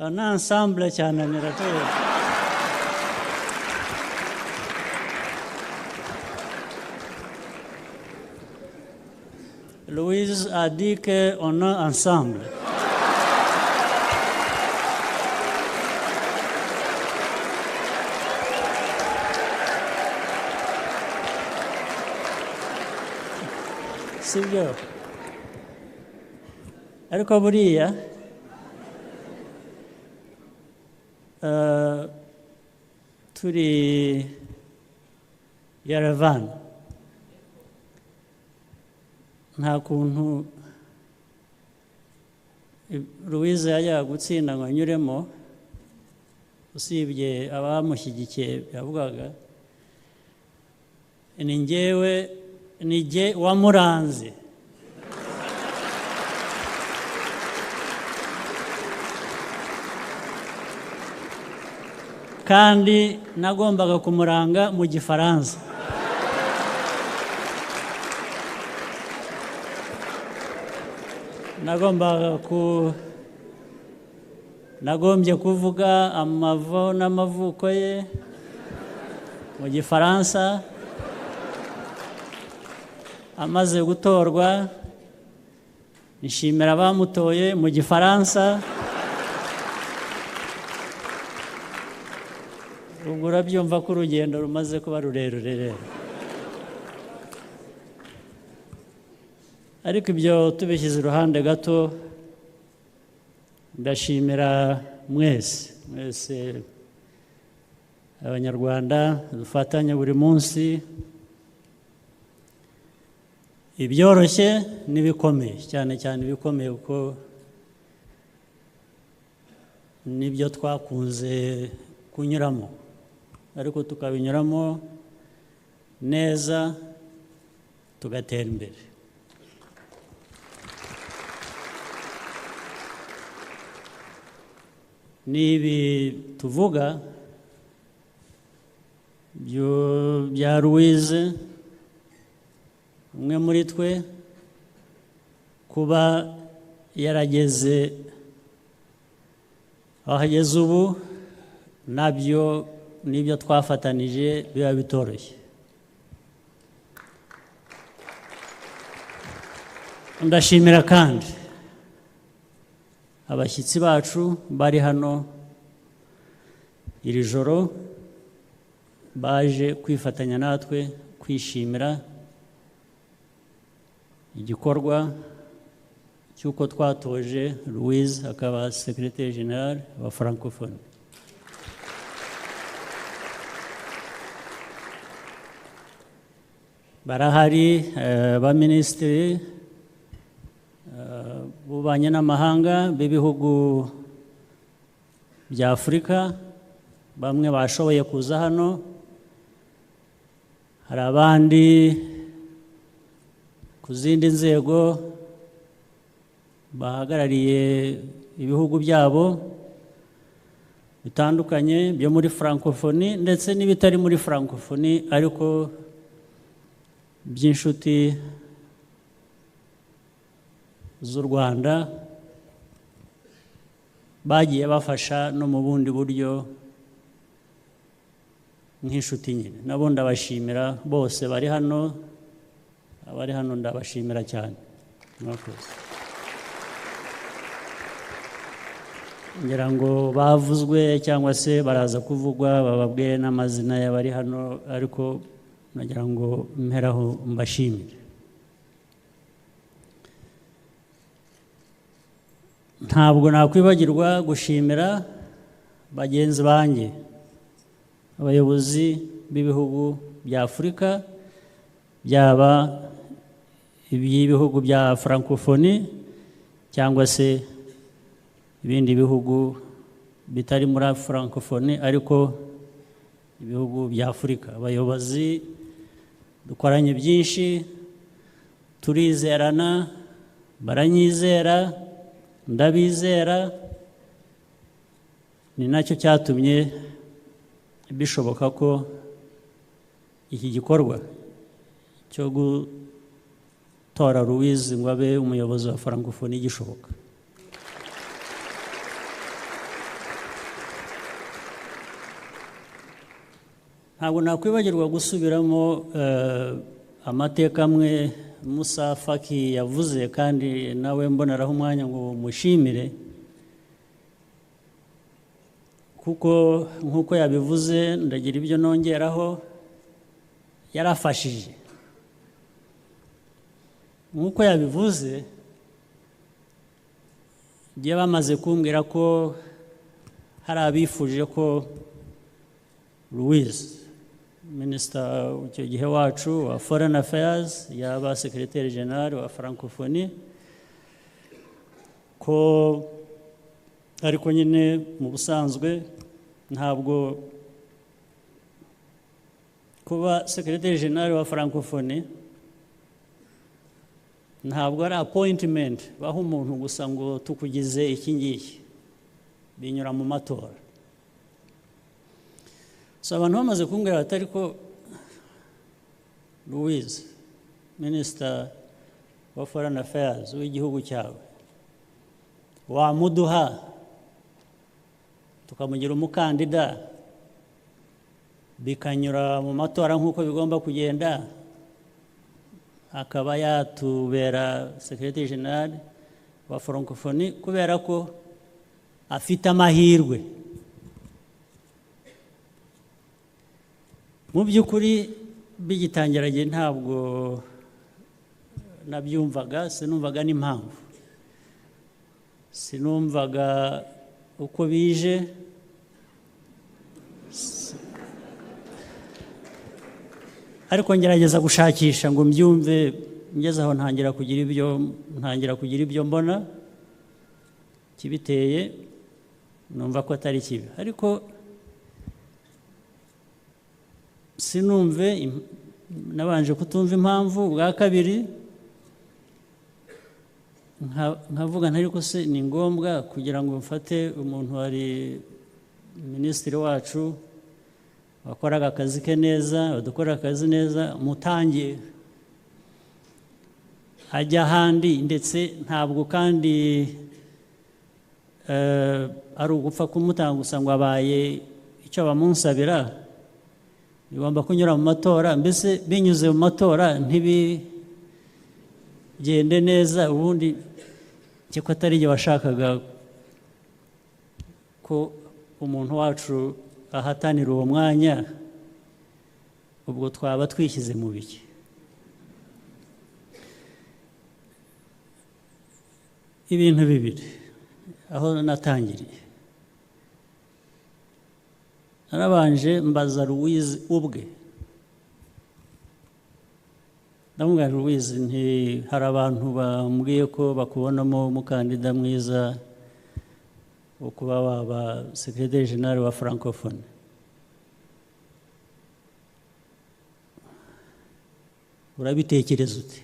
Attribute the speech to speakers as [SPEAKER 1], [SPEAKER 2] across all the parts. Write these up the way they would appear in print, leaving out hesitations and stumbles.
[SPEAKER 1] na ensemble cyane niratoye. Louise a dit qu'on est ensemble. Sibyo. Ariko buriya turi Yerevan nta kuntu Louise yajyaga gutsinda ngo anyuremo usibye abamushyigikiye yavugaga ni njyewe ni jye wamuranze. Kandi nagombaga kumuranga mu Gifaransa. Nagombye kuvuga amavo n'amavuko ye mu Gifaransa. Amaze gutorwa nishimira abamutoye mu Gifaransa. Ubwo urabyumva ko urugendo rumaze kuba rurerure rero. Ariko ibyo tubishyize iruhande gato, ndashimira mwese abanyarwanda dufatanya buri munsi, ibyoroshye n'ibikomeye, cyane cyane ibikomeye kuko nibyo twakunze kunyuramo, ariko tukabinyuramo neza tugatera imbere. N'ibi tuvuga bya Louise, umwe muri twe, kuba yarageze aho ageze ubu, nabyo nibyo twafatanije biba bitoroshye. Ndashimira kandi abashyitsi bacu bari hano iri joro, baje kwifatanya natwe kwishimira igikorwa cy'uko twatoje Louise akaba Secrétaire Général wa Francophone. Barahari abaminisitiri b'ububanyi n'amahanga b'ibihugu bya Afurika, bamwe bashoboye kuza hano, hari abandi ku zindi nzego bahagarariye ibihugu byabo bitandukanye byo muri Francophonie ndetse n'ibitari muri Francophonie ariko by'inshuti z'u Rwanda, bagiye bafasha no mu bundi buryo nk'inshuti nyine. Nabo ndabashimira bose bari hano, abari hano ndabashimira cyane. Murakoze. Ngira ngo bavuzwe cyangwa se baraza kuvugwa, bababwire n'amazina y'abari hano, ariko nagira ngo mperaho mbashimire. Ntabwo nakwibagirwa gushimira bagenzi banjye, abayobozi b'ibihugu bya Afurika, byaba iby'ibihugu bya Francophonie cyangwa se ibindi bihugu bitari muri Francophonie ariko ibihugu bya Afurika. Abayobozi dukoranye byinshi, turizerana, baranyizera, ndabizera, ni nacyo cyatumye bishoboka ko iki gikorwa cyo gutora Louise ngo abe umuyobozi wa Francophonie gishoboka. ntabwo nakwibagirwa gusubiramo amateka amwe Musa Faki yavuze kandi nawe mboneraho umwanya ngo mushimire kuko nk'uko yabivuze ndagira ibyo nongeraho yarafashije nk'uko yabivuze giye bamaze kumbwira ko hari abifuje ko Louise Minister icyo gihe wacu wa Foreign Affairs yaba Secretary General wa Francophonie ko ariko nyine mu busanzwe ntabwo kuba Secretary General wa Francophonie ntabwo ari appointment baho umuntu gusa ngo tukugize iki ngiki binyura mu matora. So abantu bamaze kumbwira batari ko Louise Minister wa Foreign Affairs w'igihugu cyawe wamuduha tukamugira umukandida bikanyura mu matora nk'uko bigomba kugenda akaba yatubera Secretary General wa Francophonie kubera ko afite amahirwe. Mu by'ukuri bigitangira gihe ntabwo nabyumvaga, sinumvaga n'impamvu, sinumvaga uko bije, ariko ngerageza gushakisha ngo mbyumve, ngeze aho ntangira kugira ibyo mbona kibiteye, numva ko atari kibi, ariko sinumve, nabanje kutumva impamvu. Bwa kabiri nkavuga ntari ko se ni ngombwa kugira ngo mfate umuntu wari minisitiri wacu wakoraga akazi ke neza, wadukora akazi neza, mutangiye ajya ahandi, ndetse ntabwo kandi ari ugupfa kumutanga gusa ngo abaye icyo bamunsabira, bigomba kunyura mu matora. Mbese binyuze mu matora ntibigende neza, ubundi cyeko atari igihe washakaga ko umuntu wacu ahatanira uwo mwanya, ubwo twaba twishyize mu biki? Ibintu bibiri aho natangiriye, narabanje mbaza Louise ubwe, ndamubwira Louise nti hari abantu bambwiye ko bakubonamo umukandida mwiza wo kuba waba Secretary General wa Francophonie, urabitekereza ute?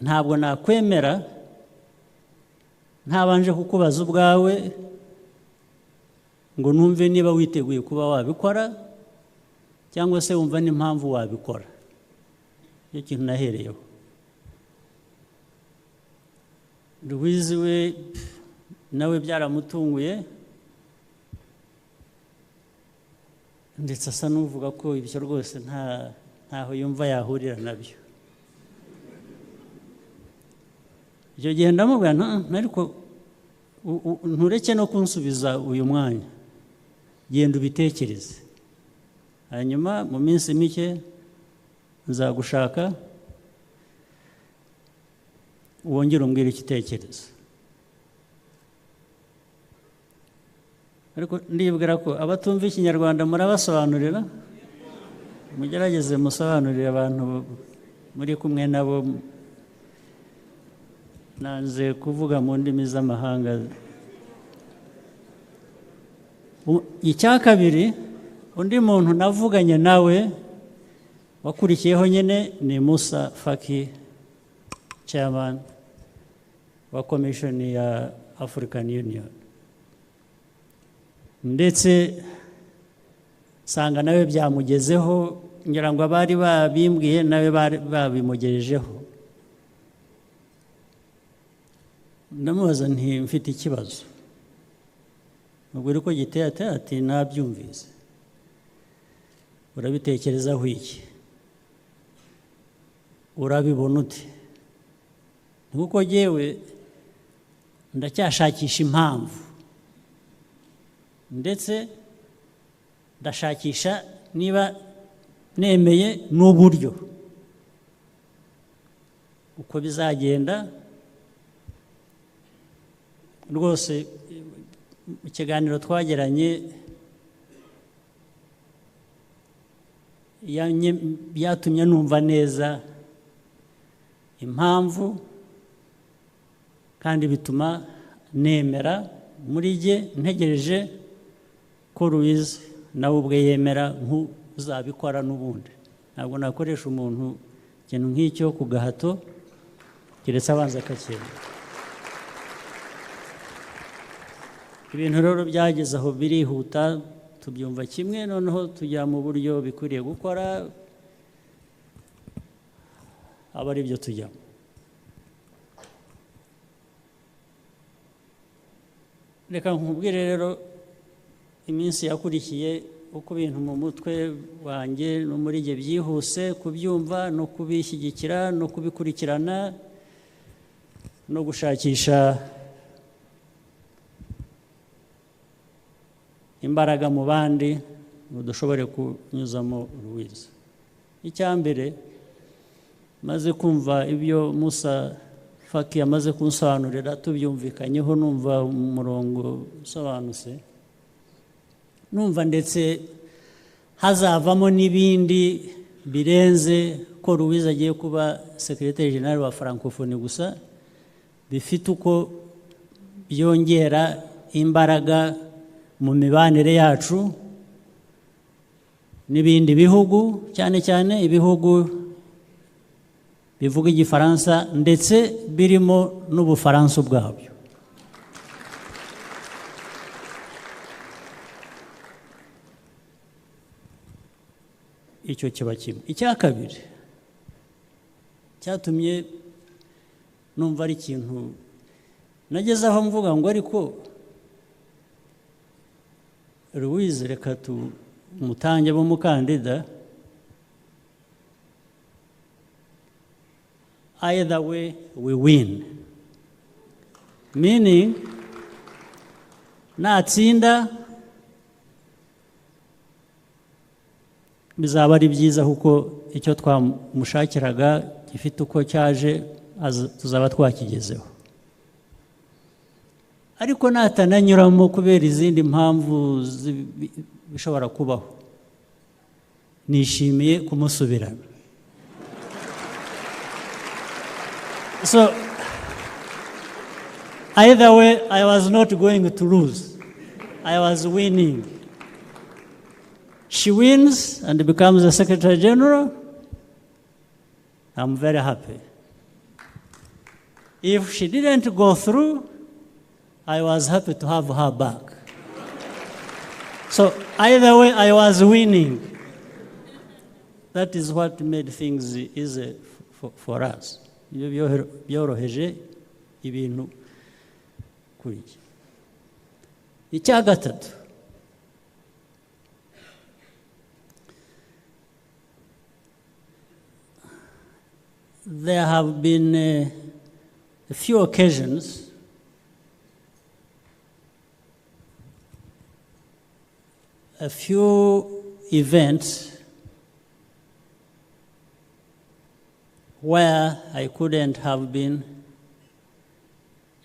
[SPEAKER 1] Ntabwo nakwemera ntabanje kukubaza ubwawe ngo numve niba witeguye kuba wabikora cyangwa se wumva n'impamvu wabikora. Icyo kintu nahereyeho. Louise we nawe byaramutunguye, ndetse asa n'uvuga ko ibyo rwose ntaho yumva yahurira nabyo. Icyo gihe ndamubwira ariko ntureke no kunsubiza uyu mwanya, genda ubitekereze, hanyuma mu minsi mike nzagushaka wongere umbwire igitekerezo. Ariko ndibwira ko abatumva ikinyarwanda murabasobanurira, mugerageze musobanurire abantu muri kumwe nabo. Nanze kuvuga mu ndimi z'amahanga. Icya kabiri, undi muntu navuganye nawe wakurikiyeho nyine ni Musa Faki, Chairman wa Commission ya African Union, ndetse sanga nawe byamugezeho, ngira ngo abari babimbwiye nawe babimugejejeho. Ndamubaza nti mfite ikibazo, mubwire uko giteye ati nabyumvise, urabitekerezaho iki, urabibona ute? Kuko jyewe ndacyashakisha impamvu, ndetse ndashakisha niba nemeye n'uburyo uko bizagenda. Rwose mu kiganiro twagiranye byatumye numva neza impamvu, kandi bituma nemera muri jye, ntegereje ko Louise nawe ubwe yemera nk'uzabikora n'ubundi. Ntabwo nakoresha umuntu ikintu nk'icyo ku gahato keretse abanza akacyemera. Ibintu rero byageze aho birihuta, tubyumva kimwe, noneho tujya mu buryo bikwiriye gukora, aba ari byo tujyamo. Reka nkubwire rero iminsi yakurikiye uko ibintu mu mutwe wanjye no muri jye byihuse kubyumva no kubishyigikira no kubikurikirana no gushakisha imbaraga mu bandi ngo dushobore kunyuzamo Louise. Icyambere, maze kumva ibyo Musa Faki yamaze kunsobanurira, tubyumvikanyeho, numva umurongo usobanutse, numva ndetse hazavamo n'ibindi birenze ko Louise agiye kuba secrétaire général wa francophonie gusa, bifite uko byongera imbaraga mu mibanire yacu n'ibindi bihugu, cyane cyane ibihugu bivuga igifaransa ndetse birimo n'ubufaransa ubwabyo. Icyo kiba kimwe. Icya kabiri cyatumye numva ari ikintu nageze aho mvuga ngo ariko Louise reka tumutange b'umukandida, either way we win, meaning natsinda bizaba ari byiza kuko icyo twamushakiraga gifite uko cyaje tuzaba twakigezeho. Ariko natananyuramo kubera izindi mpamvu bishobora kubaho, nishimiye kumusubirana. So either way I was not going to lose, I was winning. She wins and becomes the Secretary General, I'm very happy. If she didn't go through, I was happy to have her back. So either way, I was winning. That is what made things easy for us. Byoroheje ibintu kuri iki. Icya gatatu, there have been a few occasions a few events where I couldn't have been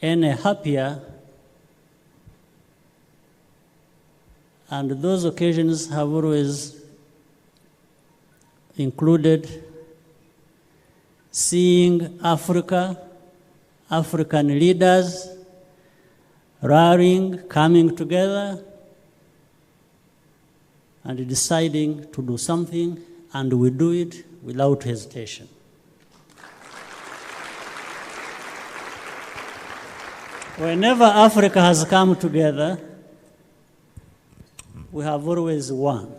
[SPEAKER 1] any happier, and those occasions have always included seeing Africa, African leaders rallying, coming together, and deciding to do something, and we do it without hesitation. Whenever Africa has come together, we have always won.